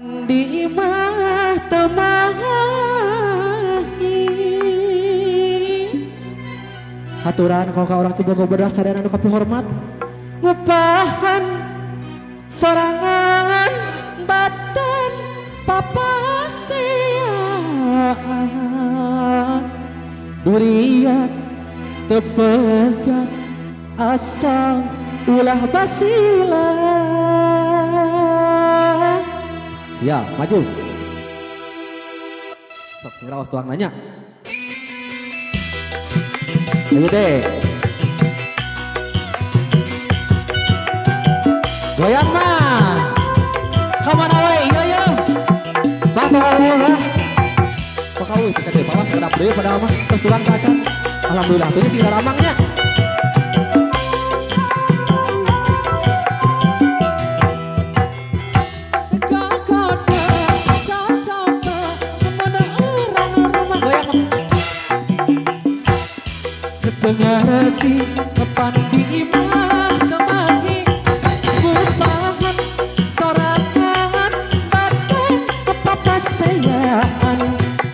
Di imah temahi haturan kau ka orang Cibogo beras sadayana anu kapi hormat ngupahan sorangan badan papasiaan durian tepegat asal ulah basilah. Ya, maju. Sok segera waktu tuang nanya. Ayo deh. Goyang mah. Kamana we? Iya ya. Bah, bah. Pakau kita deh, bawa sekedap deui pada mah. Terus tulang kaca. Alhamdulillah, tuh sih ramangnya. Pengerti tepan di imah temahi ngupahan sorangan badan kepapasayaan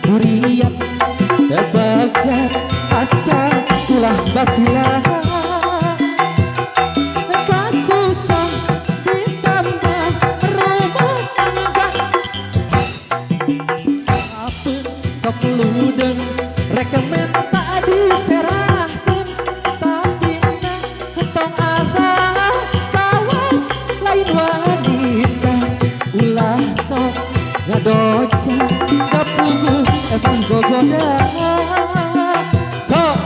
durian tebagat asal ulah basilah kasusah ditambah rumah tangga apa sok ludeng rekemen tak diserah ngadoca kapuguh emang gogoda sok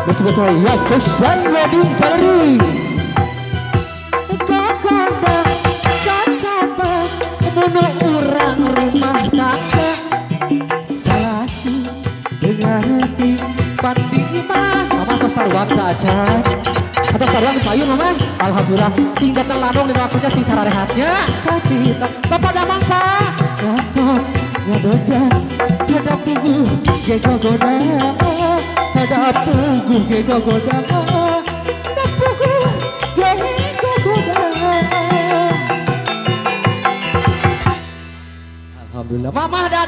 masih besar ya Fashion Wedding Gallery. Bunuh orang rumah tangga salahku dengan hati pandi imah mama atas taruhan kaca atas taruhan sayur mama alhamdulillah sing datang ladong di waktunya sing sararehatnya kita bapak damang pak ngacot ngadoja ada puguh gego goda ada puguh gego goda ada puguh gego goda. Alhamdulillah, Mama dan